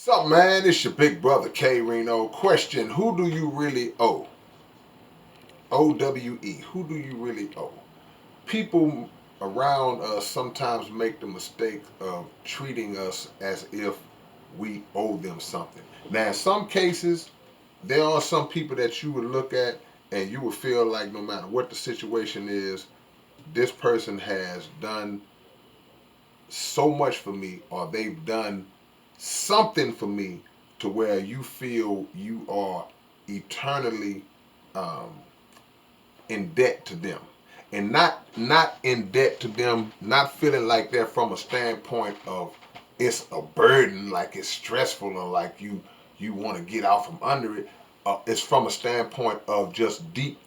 What's up, man? It's your big brother K-Rino. Question: who do you really owe? OWE. Who do you really owe? People around us sometimes make the mistake of treating us as if we owe them something. Now, in some cases, there are some people that you would look at and you would feel like no matter what the situation is, this person has done so much for me, or they've done something for me to where you feel you are eternally um, in debt to them, and not in debt to them, not feeling like they're from a standpoint of it's a burden, like it's stressful, or like you want to get out from under it. It's from a standpoint of just deep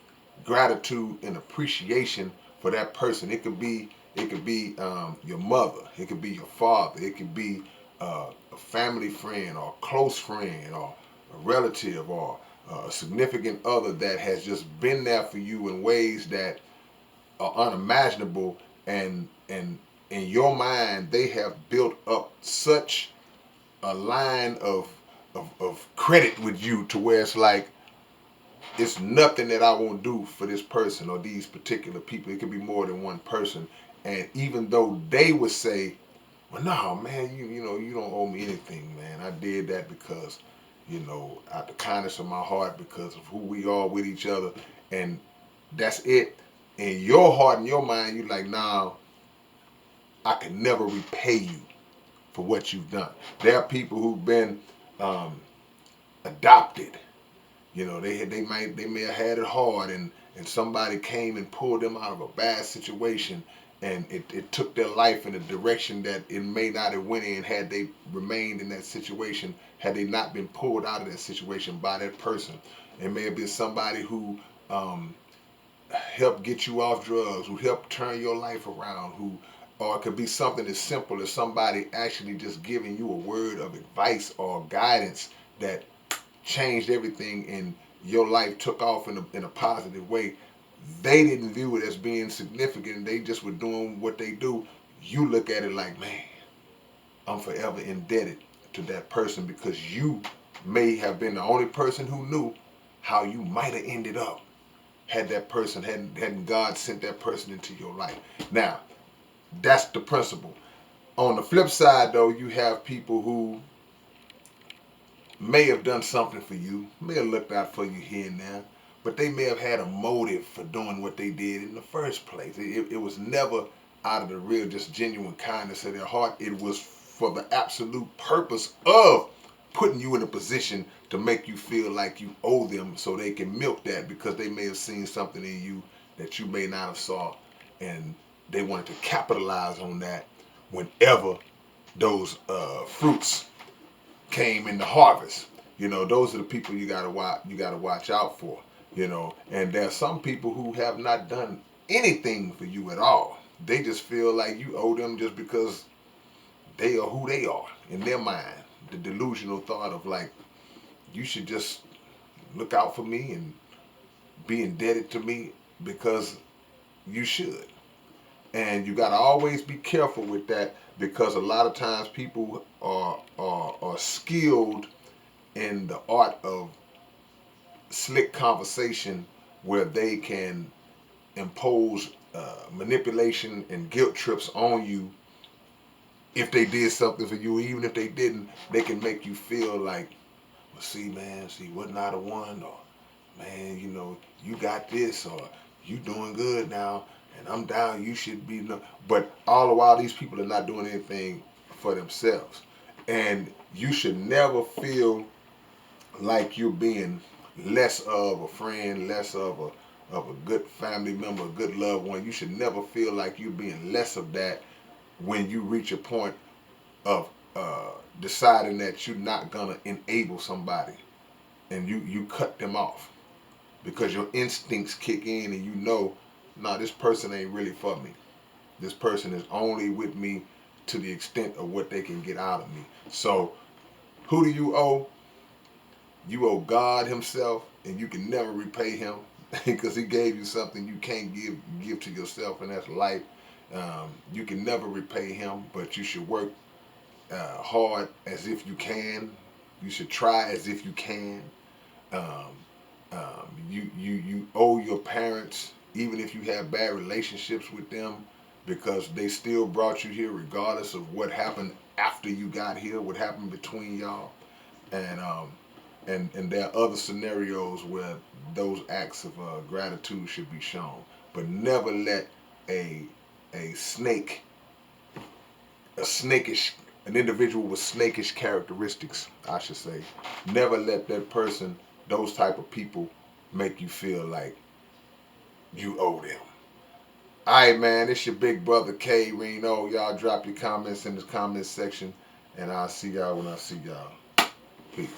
gratitude and appreciation for that person. It could be your mother, it could be your father, it could be a family friend or a close friend or a relative or a significant other that has just been there for you in ways that are unimaginable, and in your mind they have built up such a line of credit with you to where it's like it's nothing that I won't do for this person or these particular people. It could be more than one person. And even though they would say, well, no, man, you know, you don't owe me anything, man. I did that because, out the kindness of my heart, because of who we are with each other, and that's it. In your heart and your mind, you're like, nah, I can never repay you for what you've done. There are people who've been um, adopted. They may have had it hard, and somebody came and pulled them out of a bad situation, and it took their life in a direction that it may not have went in had they remained in that situation, had they not been pulled out of that situation by that person. It may have been somebody who helped get you off drugs, who helped turn your life around, who or it could be something as simple as somebody actually just giving you a word of advice or guidance that changed everything, and your life took off in a positive way. They didn't view it as being significant. They just were doing what they do. You look at it like, man, I'm forever indebted to that person because you may have been the only person who knew how you might have ended up had that person hadn't God sent that person into your life. Now, that's the principle. On the flip side, though, you have people who may have done something for you, may have looked out for you here and there, but they may have had a motive for doing what they did in the first place. It was never out of the real, just genuine kindness of their heart. It was for the absolute purpose of putting you in a position to make you feel like you owe them so they can milk that because they may have seen something in you that you may not have saw, and they wanted to capitalize on that whenever those fruits came in the harvest. Those are the people you gotta watch. You gotta watch out for. And there's some people who have not done anything for you at all. They just feel like you owe them just because they are who they are in their mind. The delusional thought of like you should just look out for me and be indebted to me because you should. And you got to always be careful with that because a lot of times people are skilled in the art of slick conversation where they can impose manipulation and guilt trips on you. If they did something for you, even if they didn't, they can make you feel like, well, see, man, see, wasn't I the one? Or, man, you got this, or you doing good now, and I'm down, you should be. No. But all the while, these people are not doing anything for themselves. And you should never feel like you're being less of a friend, less of a good family member, a good loved one. You should never feel like you're being less of that when you reach a point of deciding that you're not gonna enable somebody and you cut them off because your instincts kick in and nah, this person ain't really for me. This person is only with me to the extent of what they can get out of me. So who do you owe? You owe God Himself, and you can never repay Him because He gave you something you can't give to yourself, and that's life. You can never repay Him, but you should work hard as if you can, You should try as if you can. Um, you owe your parents, even if you have bad relationships with them, because they still brought you here, regardless of what happened after you got here, what happened between y'all, and and there are other scenarios where those acts of gratitude should be shown, but never let a a snake, a snakish, an individual with snakish characteristics, I should say, never let that person, those type of people, make you feel like you owe them. All right, man, it's your big brother K-Rino. Y'all drop your comments in the comments section, and I'll see y'all when I see y'all. Peace.